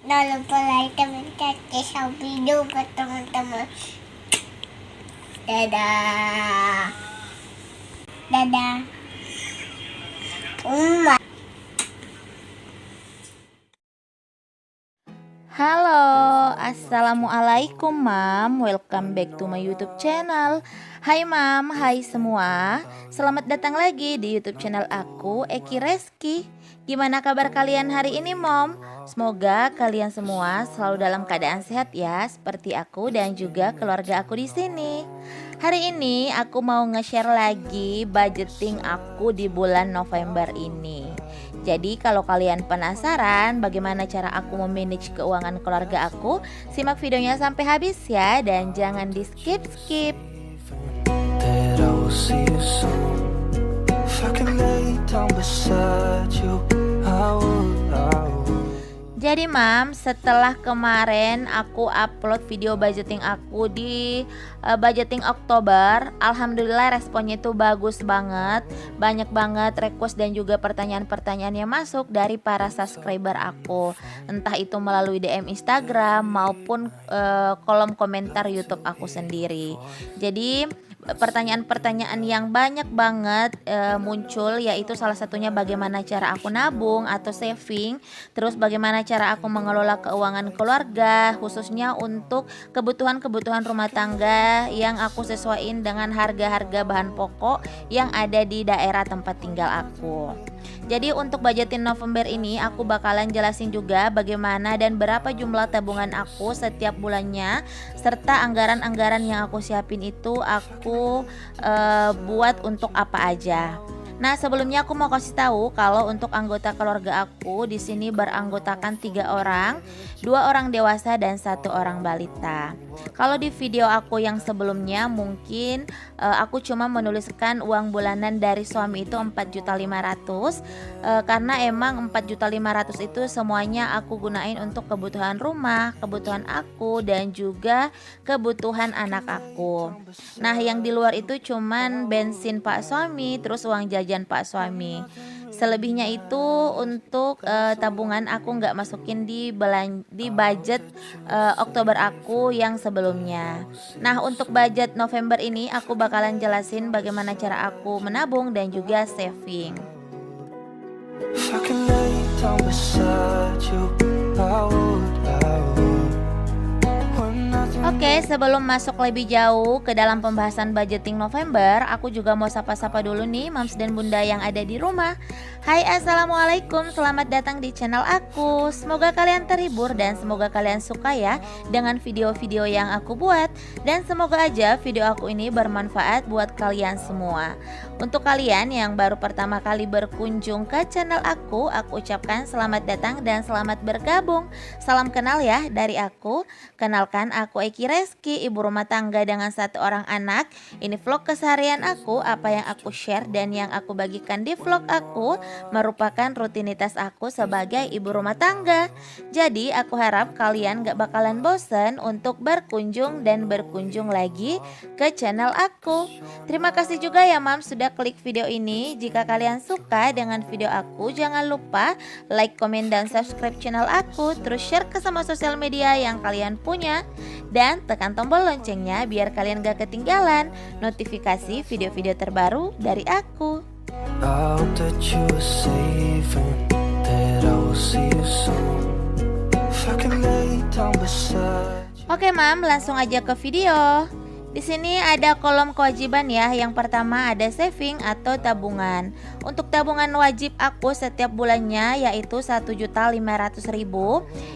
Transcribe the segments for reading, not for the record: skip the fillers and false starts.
Jangan lupa like dan share video buat teman-teman. Dadah. Dadah. Halo, assalamualaikum Mam. Welcome back to my YouTube channel. Hai Mam, hai semua. Selamat datang lagi di YouTube channel aku, Eki Reski. Gimana kabar kalian hari ini, Mom? Semoga kalian semua selalu dalam keadaan sehat ya, seperti aku dan juga keluarga aku di sini. Hari ini aku mau nge-share lagi budgeting aku di bulan November ini. Jadi kalau kalian penasaran bagaimana cara aku memanage keuangan keluarga aku, simak videonya sampai habis ya dan jangan di skip-skip. Jadi Mam, setelah kemarin aku upload video budgeting aku di budgeting Oktober, alhamdulillah responnya itu bagus banget. Banyak banget request dan juga pertanyaan-pertanyaan yang masuk dari para subscriber aku. Entah itu melalui DM Instagram maupun kolom komentar YouTube aku sendiri. Jadi pertanyaan-pertanyaan yang banyak banget muncul, yaitu salah satunya bagaimana cara aku nabung atau saving, terus bagaimana cara aku mengelola keuangan keluarga khususnya untuk kebutuhan-kebutuhan rumah tangga yang aku sesuaiin dengan harga-harga bahan pokok yang ada di daerah tempat tinggal aku. Jadi untuk budgetin November ini aku bakalan jelasin juga bagaimana dan berapa jumlah tabungan aku setiap bulannya, serta anggaran-anggaran yang aku siapin itu aku buat untuk apa aja. Nah sebelumnya aku mau kasih tahu kalau untuk anggota keluarga aku di sini beranggotakan 3 orang, 2 orang dewasa dan 1 orang balita. Kalau di video aku yang sebelumnya mungkin aku cuma menuliskan uang bulanan dari suami itu 4.500.000 karena emang 4.500.000 itu semuanya aku gunain untuk kebutuhan rumah, kebutuhan aku dan juga kebutuhan anak aku. Nah yang di luar itu cuman bensin Pak suami, terus uang jajan Pak suami. Selebihnya itu untuk tabungan aku nggak masukin di budget Oktober aku yang sebelumnya. Nah untuk budget November ini aku bakalan jelasin bagaimana cara aku menabung dan juga saving. Oke, sebelum masuk lebih jauh ke dalam pembahasan budgeting November, aku juga mau sapa-sapa dulu nih Mams dan Bunda yang ada di rumah. Hai, assalamualaikum, selamat datang di channel aku. Semoga kalian terhibur dan semoga kalian suka ya dengan video-video yang aku buat. Dan semoga aja video aku ini bermanfaat buat kalian semua. Untuk kalian yang baru pertama kali berkunjung ke channel aku ucapkan selamat datang dan selamat bergabung. Salam kenal ya dari aku. Kenalkan aku Eki Reski, ibu rumah tangga dengan 1 orang anak. Ini vlog keseharian aku, apa yang aku share dan yang aku bagikan di vlog aku merupakan rutinitas aku sebagai ibu rumah tangga. Jadi aku harap kalian gak bakalan bosen untuk berkunjung dan berkunjung lagi ke channel aku. Terima kasih juga ya Mam sudah klik video ini. Jika kalian suka dengan video aku, jangan lupa like, komen, dan subscribe channel aku. Terus share ke semua sosial media yang kalian punya. Dan tekan tombol loncengnya biar kalian gak ketinggalan notifikasi video-video terbaru dari aku. Oke Mam, langsung aja ke video. Di sini ada kolom kewajiban ya. Yang pertama ada saving atau tabungan. Untuk tabungan wajib aku setiap bulannya yaitu 1.500.000.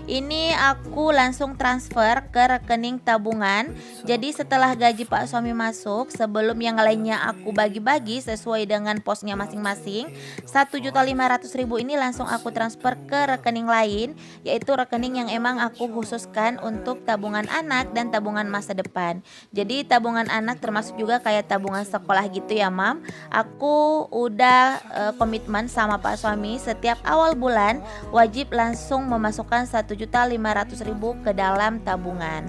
Ini aku langsung transfer ke rekening tabungan. Jadi setelah gaji Pak suami masuk, sebelum yang lainnya aku bagi-bagi sesuai dengan posnya masing-masing, 1.500.000 ini langsung aku transfer ke rekening lain, yaitu rekening yang emang aku khususkan untuk tabungan anak dan tabungan masa depan. Jadi tabungan anak termasuk juga kayak tabungan sekolah gitu ya Mam. Aku udah komitmen sama Pak suami setiap awal bulan wajib langsung memasukkan 1.500.000 ke dalam tabungan.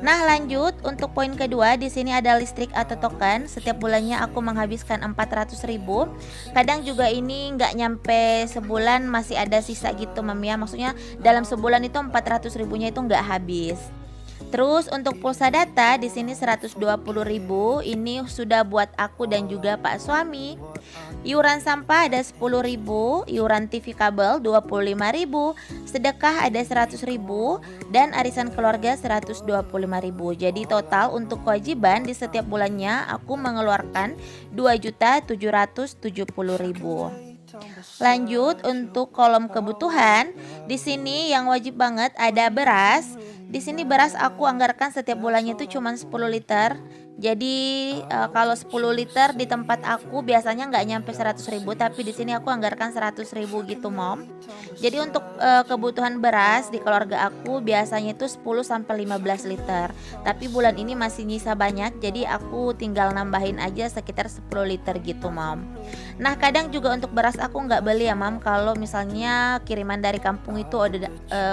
Nah, lanjut untuk poin kedua, di sini ada listrik atau token. Setiap bulannya aku menghabiskan 400.000. Kadang juga ini nggak nyampe sebulan masih ada sisa gitu, Mam ya. Maksudnya dalam sebulan itu 400.000-nya itu nggak habis. Terus untuk pulsa data di sini 120.000, ini sudah buat aku dan juga Pak suami. Iuran sampah ada 10.000, iuran TV kabel 25.000, sedekah ada 100.000 dan arisan keluarga 125.000. Jadi total untuk kewajiban di setiap bulannya aku mengeluarkan 2.770.000. Lanjut untuk kolom kebutuhan, di sini yang wajib banget ada beras. Di sini beras aku anggarkan setiap bulannya itu cuma 10 liter. Jadi kalau 10 liter di tempat aku biasanya nggak nyampe 100.000, tapi di sini aku anggarkan 100.000 gitu, Mom. Jadi untuk kebutuhan beras di keluarga aku biasanya itu 10 sampai 15 liter. Tapi bulan ini masih nyisa banyak, jadi aku tinggal nambahin aja sekitar 10 liter gitu, Mom. Nah, kadang juga untuk beras aku nggak beli ya, Mam, kalau misalnya kiriman dari kampung itu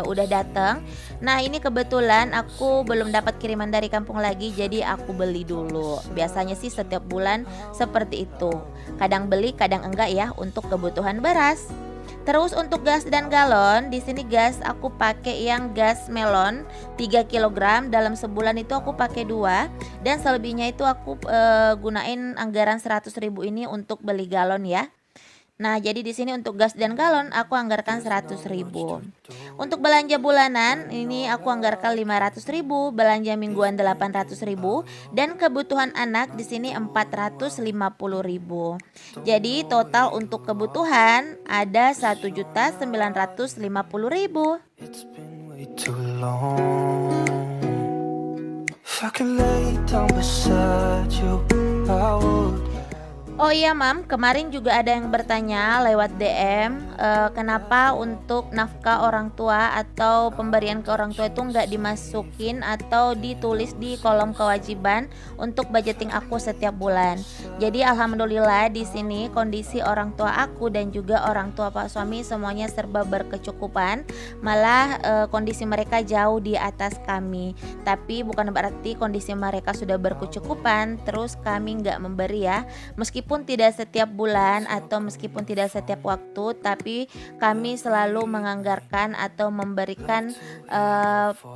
udah datang. Nah, ini kebetulan aku belum dapat kiriman dari kampung lagi, jadi aku beli dulu. Biasanya sih setiap bulan seperti itu. Kadang beli, kadang enggak ya untuk kebutuhan beras. Terus untuk gas dan galon, di sini gas aku pakai yang gas melon 3 kg. Dalam sebulan itu aku pakai 2, dan selebihnya itu aku gunain anggaran 100.000 ini untuk beli galon ya. Nah, jadi di sini untuk gas dan galon aku anggarkan 100.000. Untuk belanja bulanan ini aku anggarkan 500.000, belanja mingguan 800.000, dan kebutuhan anak di sini 450.000. Jadi total untuk kebutuhan ada 1.950.000. It's been way too long. If I could lay down beside you, I would. Oh iya, Mam, kemarin juga ada yang bertanya lewat DM, kenapa untuk nafkah orang tua atau pemberian ke orang tua itu nggak dimasukin atau ditulis di kolom kewajiban untuk budgeting aku setiap bulan. Jadi alhamdulillah di sini kondisi orang tua aku dan juga orang tua Pak suami semuanya serba berkecukupan, malah kondisi mereka jauh di atas kami. Tapi bukan berarti kondisi mereka sudah berkecukupan terus kami nggak memberi ya. Meskipun tidak setiap bulan atau meskipun tidak setiap waktu, tapi kami selalu menganggarkan atau memberikan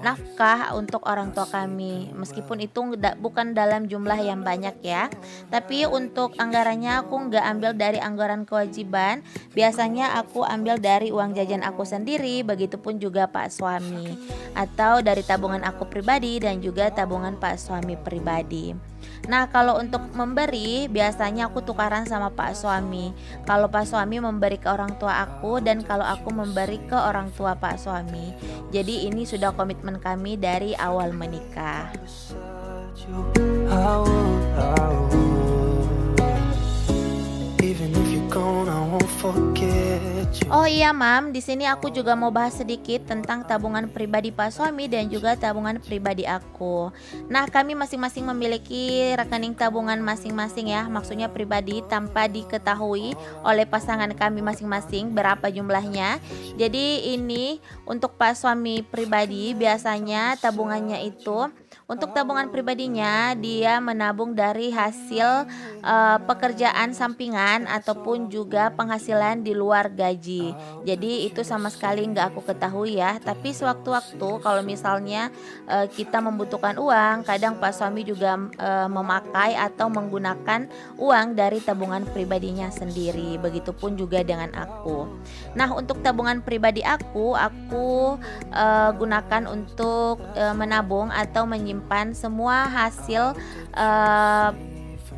nafkah untuk orang tua kami, meskipun itu bukan dalam jumlah yang banyak ya. Tapi untuk anggarannya aku nggak ambil dari anggaran kewajiban, biasanya aku ambil dari uang jajan aku sendiri, begitupun juga Pak suami, atau dari tabungan aku pribadi dan juga tabungan Pak suami pribadi. Nah, kalau untuk memberi biasanya aku tukaran sama Pak suami. Kalau Pak suami memberi ke orang tua aku dan kalau aku memberi ke orang tua Pak suami. Jadi ini sudah komitmen kami dari awal menikah. Oh iya, Mam, di sini aku juga mau bahas sedikit tentang tabungan pribadi Pak suami dan juga tabungan pribadi aku. Nah, kami masing-masing memiliki rekening tabungan masing-masing ya, maksudnya pribadi tanpa diketahui oleh pasangan kami masing-masing berapa jumlahnya. Jadi ini untuk Pak suami pribadi biasanya tabungannya itu, untuk tabungan pribadinya dia menabung dari hasil pekerjaan sampingan ataupun juga penghasilan di luar gaji. Jadi itu sama sekali nggak aku ketahui ya. Tapi sewaktu-waktu kalau misalnya kita membutuhkan uang, kadang Pak suami juga memakai atau menggunakan uang dari tabungan pribadinya sendiri. Begitupun juga dengan aku. Nah, untuk tabungan pribadi aku gunakan untuk menabung atau menyimpan semua hasil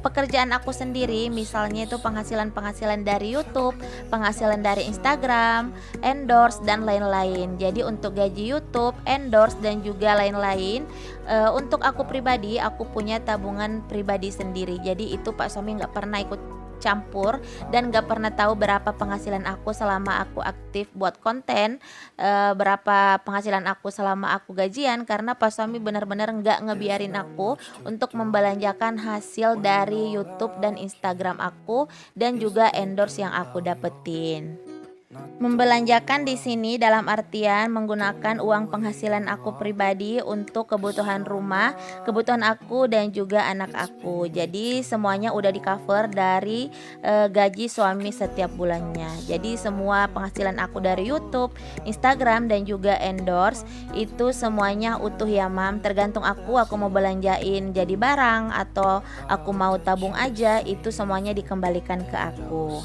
pekerjaan aku sendiri, misalnya itu penghasilan dari YouTube, penghasilan dari Instagram, endorse dan lain-lain. Jadi untuk gaji YouTube, endorse dan juga lain-lain, untuk aku pribadi aku punya tabungan pribadi sendiri. Jadi itu Pak suami nggak pernah ikut campur dan gak pernah tahu berapa penghasilan aku selama aku aktif buat konten, berapa penghasilan aku selama aku gajian, karena Pak suami benar-benar gak ngebiarin aku untuk membelanjakan hasil dari YouTube dan Instagram aku dan juga endorse yang aku dapetin. Membelanjakan di sini dalam artian menggunakan uang penghasilan aku pribadi untuk kebutuhan rumah, kebutuhan aku dan juga anak aku. Jadi semuanya udah di cover dari gaji suami setiap bulannya. Jadi semua penghasilan aku dari YouTube, Instagram dan juga endorse itu semuanya utuh ya mam. Tergantung aku mau belanjain jadi barang atau aku mau tabung aja, itu semuanya dikembalikan ke aku.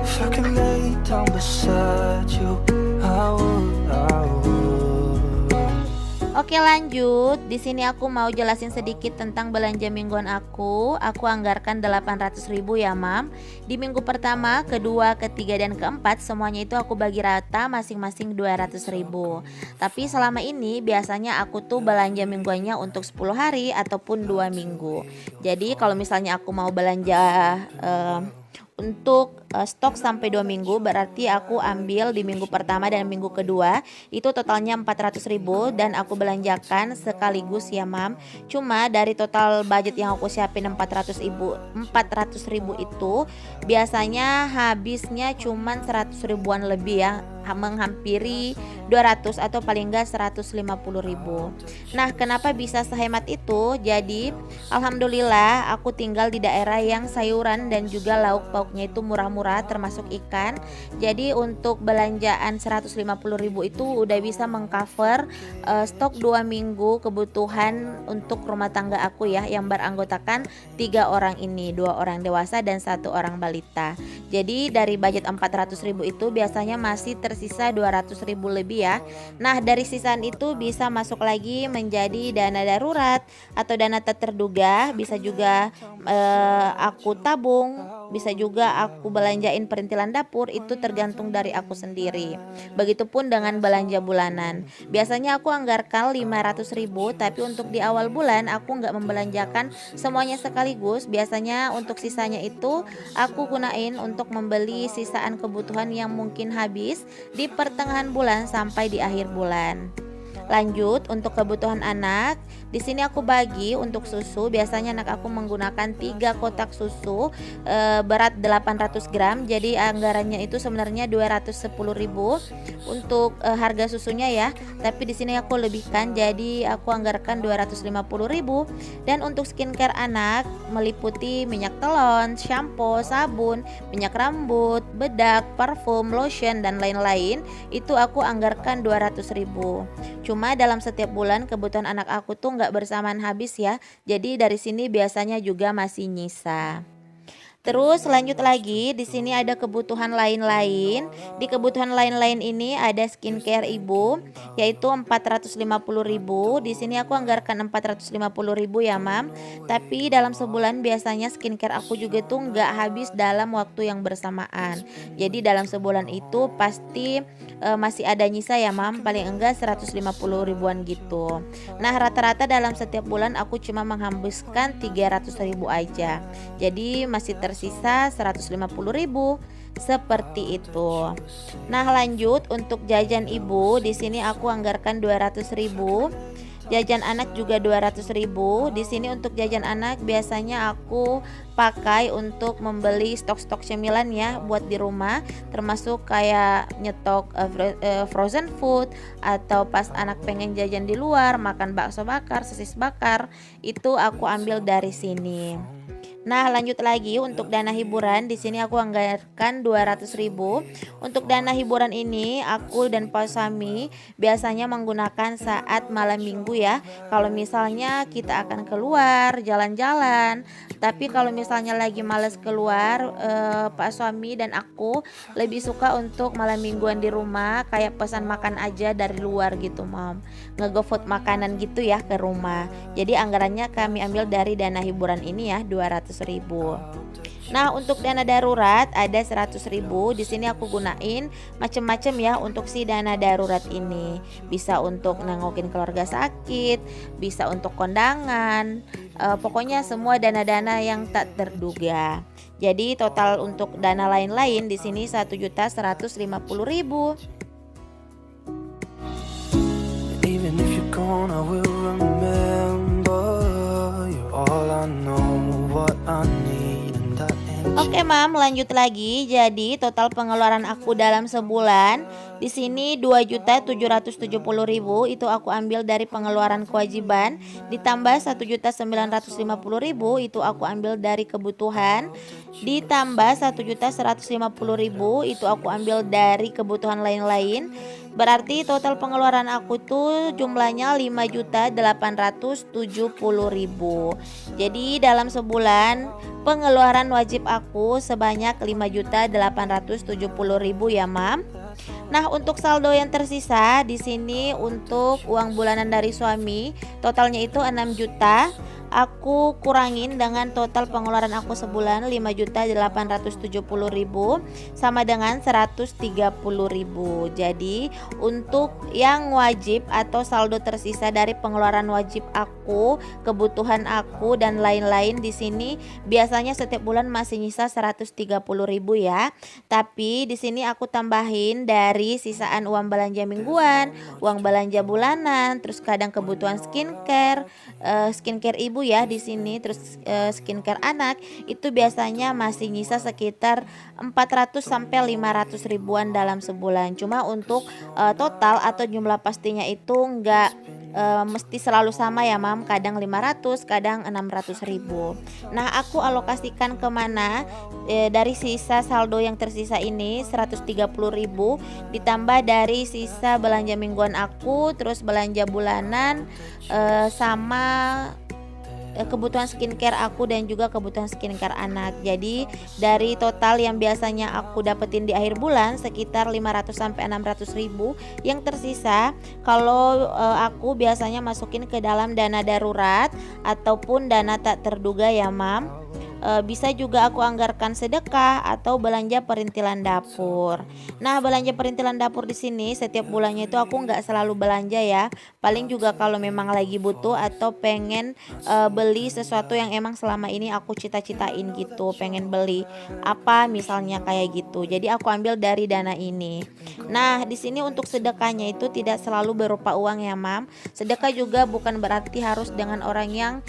If I could lay down beside you, I would. Oke lanjut, di sini aku mau jelasin sedikit tentang belanja mingguan aku. Aku anggarkan 800.000 ya mam. Di minggu pertama, kedua, ketiga dan keempat semuanya itu aku bagi rata masing-masing 200.000. Tapi selama ini biasanya aku tuh belanja mingguannya untuk 10 hari ataupun 2 minggu. Jadi kalau misalnya aku mau belanja untuk stok sampai 2 minggu, berarti aku ambil di minggu pertama dan minggu kedua itu totalnya 400.000 dan aku belanjakan sekaligus ya mam. Cuma dari total budget yang aku siapin 400.000 itu biasanya habisnya cuman 100 ribuan lebih ya, menghampiri 200 atau paling enggak 150.000. Nah kenapa bisa sehemat itu? Jadi alhamdulillah aku tinggal di daerah yang sayuran dan juga lauk pauknya itu murah-murah termasuk ikan. Jadi untuk belanjaan 150.000 itu udah bisa mengcover stok 2 minggu kebutuhan untuk rumah tangga aku ya, yang beranggotakan 3 orang ini, 2 orang dewasa dan 1 orang balita. Jadi dari budget 400.000 itu biasanya masih tersisa 200.000 lebih ya. Nah dari sisaan itu bisa masuk lagi menjadi dana darurat atau dana tak terduga, bisa juga aku tabung, bisa juga aku belanjain perintilan dapur, itu tergantung dari aku sendiri. Begitupun dengan belanja bulanan. Biasanya aku anggarkan 500.000, tapi untuk di awal bulan aku nggak membelanjakan semuanya sekaligus. Biasanya untuk sisanya itu aku gunain untuk membeli sisaan kebutuhan yang mungkin habis di pertengahan bulan sampai di akhir bulan. Lanjut untuk kebutuhan anak, di sini aku bagi untuk susu. Biasanya anak aku menggunakan 3 kotak susu berat 800 gram. Jadi anggarannya itu sebenarnya 210.000 untuk harga susunya ya. Tapi di sini aku lebihkan, jadi aku anggarkan 250.000. Dan untuk skincare anak meliputi minyak telon, shampoo, sabun, minyak rambut, bedak, parfum, lotion dan lain-lain. Itu aku anggarkan 200.000. Cuma dalam setiap bulan kebutuhan anak aku tuh nggak bersamaan habis ya. Jadi dari sini biasanya juga masih nyisa. Terus lanjut lagi, di sini ada kebutuhan lain-lain. Di kebutuhan lain-lain ini ada skincare ibu, yaitu 450.000. Di sini aku anggarkan 450.000 ya mam. Tapi dalam sebulan biasanya skincare aku juga tuh nggak habis dalam waktu yang bersamaan. Jadi dalam sebulan itu pasti masih ada nyisa ya mam, paling enggak 150 ribuan gitu. Nah rata-rata dalam setiap bulan aku cuma menghabiskan 300.000 aja. Jadi masih tersisa 150.000 seperti itu. Nah lanjut untuk jajan ibu, di sini aku anggarkan 200.000. Jajan anak juga 200.000. Di sini untuk jajan anak biasanya aku pakai untuk membeli stok-stok cemilan ya buat di rumah, termasuk kayak nyetok frozen food, atau pas anak pengen jajan di luar makan bakso bakar, sosis bakar, itu aku ambil dari sini. Nah lanjut lagi untuk dana hiburan, di sini aku anggarkan 200.000. Untuk dana hiburan ini aku dan Pak Suami biasanya menggunakan saat malam minggu ya. Kalau misalnya kita akan keluar jalan-jalan, tapi kalau misalnya lagi males keluar, Pak Suami dan aku lebih suka untuk malam mingguan di rumah, kayak pesan makan aja dari luar gitu mam, nge-GoFood makanan gitu ya ke rumah. Jadi anggarannya kami ambil dari dana hiburan ini ya, 200.000. Nah untuk dana darurat ada 100.000. Di sini aku gunain macem-macem ya untuk si dana darurat ini. Bisa untuk nengokin keluarga sakit, bisa untuk kondangan, pokoknya semua dana-dana yang tak terduga. Jadi total untuk dana lain-lain di sini 1.150.000. Even if you're gone, I will remember. You're all I know, what I need, and that ain't Oke Mam, lanjut lagi. Jadi total pengeluaran aku dalam sebulan di sini 2.770.000 itu aku ambil dari pengeluaran kewajiban, ditambah 1.950.000 itu aku ambil dari kebutuhan, ditambah 1.150.000 itu aku ambil dari kebutuhan lain-lain. Berarti total pengeluaran aku tuh jumlahnya 5.870.000. Jadi dalam sebulan pengeluaran wajib aku sebanyak 5.870.000 ya, Mam. Nah, untuk saldo yang tersisa di sini untuk uang bulanan dari suami, totalnya itu 6 juta. Aku kurangin dengan total pengeluaran aku sebulan 5.870.000 sama dengan 130.000. Jadi untuk yang wajib atau saldo tersisa dari pengeluaran wajib aku, kebutuhan aku dan lain-lain di sini biasanya setiap bulan masih nyisa 130.000 ya. Tapi di sini aku tambahin dari sisaan uang belanja mingguan, uang belanja bulanan, terus kadang kebutuhan skincare ibu ya di sini, terus skincare anak itu biasanya masih nyisa sekitar 400 sampai 500 ribuan dalam sebulan. Cuma untuk total atau jumlah pastinya itu enggak mesti selalu sama ya, Mam. Kadang 500, kadang 600 ribu. Nah, aku alokasikan kemana dari sisa saldo yang tersisa ini 130.000 ditambah dari sisa belanja mingguan aku, terus belanja bulanan sama kebutuhan skincare aku dan juga kebutuhan skincare anak. Jadi dari total yang biasanya aku dapetin di akhir bulan sekitar 500 sampai 600 ribu, yang tersisa kalau aku biasanya masukin ke dalam dana darurat ataupun dana tak terduga ya, Mam. Bisa juga aku anggarkan sedekah atau belanja perintilan dapur. Nah, belanja perintilan dapur di sini setiap bulannya itu aku nggak selalu belanja ya. Paling juga kalau memang lagi butuh atau pengen beli sesuatu yang emang selama ini aku cita-citain gitu, pengen beli apa misalnya kayak gitu. Jadi aku ambil dari dana ini. Nah, di sini untuk sedekahnya itu tidak selalu berupa uang ya, Mam. Sedekah juga bukan berarti harus dengan orang yang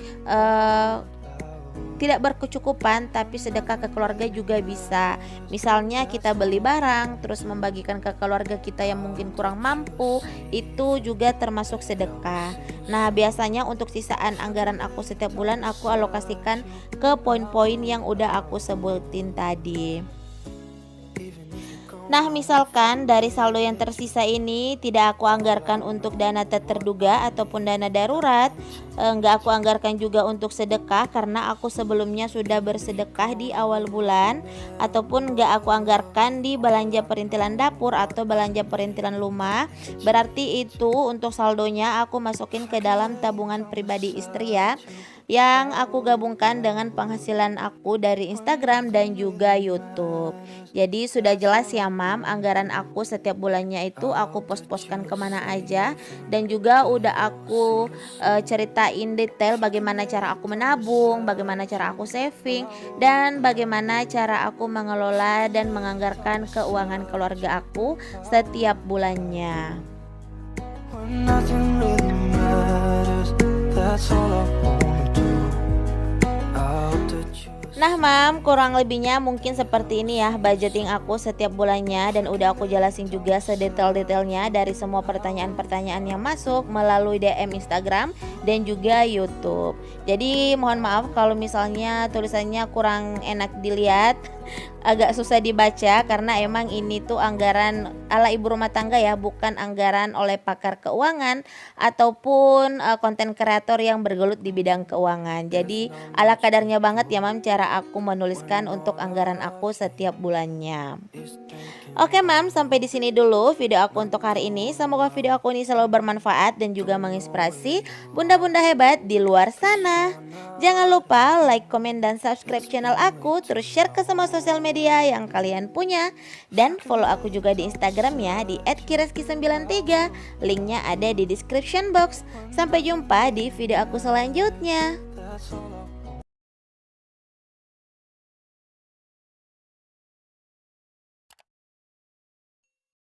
tidak berkecukupan, tapi sedekah ke keluarga juga bisa. Misalnya kita beli barang terus membagikan ke keluarga kita yang mungkin kurang mampu, itu juga termasuk sedekah. Nah, biasanya untuk sisaan anggaran aku setiap bulan aku alokasikan ke poin-poin yang udah aku sebutin tadi. Nah, misalkan dari saldo yang tersisa ini tidak aku anggarkan untuk dana tak terduga ataupun dana darurat, enggak aku anggarkan juga untuk sedekah karena aku sebelumnya sudah bersedekah di awal bulan, ataupun enggak aku anggarkan di belanja perintilan dapur atau belanja perintilan rumah. Berarti itu untuk saldonya aku masukin ke dalam tabungan pribadi istri ya, yang aku gabungkan dengan penghasilan aku dari Instagram dan juga YouTube. Jadi sudah jelas ya, Mam, anggaran aku setiap bulannya itu aku pos-poskan kemana aja, dan juga udah aku ceritain detail bagaimana cara aku menabung, bagaimana cara aku saving, dan bagaimana cara aku mengelola dan menganggarkan keuangan keluarga aku setiap bulannya. When nothing really matters, that's all I wanna do. I hope that you Nah, Mam, kurang lebihnya mungkin seperti ini ya budgeting aku setiap bulannya, dan udah aku jelasin juga sedetail-detailnya dari semua pertanyaan-pertanyaan yang masuk melalui DM Instagram dan juga YouTube. Jadi mohon maaf kalau misalnya tulisannya kurang enak dilihat, agak susah dibaca karena emang ini tuh anggaran ala ibu rumah tangga ya, bukan anggaran oleh pakar keuangan ataupun konten kreator yang bergelut di bidang keuangan. Jadi ala kadarnya banget ya, Mam, cara aku menuliskan untuk anggaran aku setiap bulannya. Oke, Mam, sampai di sini dulu video aku untuk hari ini. Semoga video aku ini selalu bermanfaat dan juga menginspirasi bunda-bunda hebat di luar sana. Jangan lupa like, komen, dan subscribe channel aku, terus share ke semua sosial media yang kalian punya, dan follow aku juga di Instagram ya di @kireski93. Linknya ada di description box. Sampai jumpa di video aku selanjutnya. that's all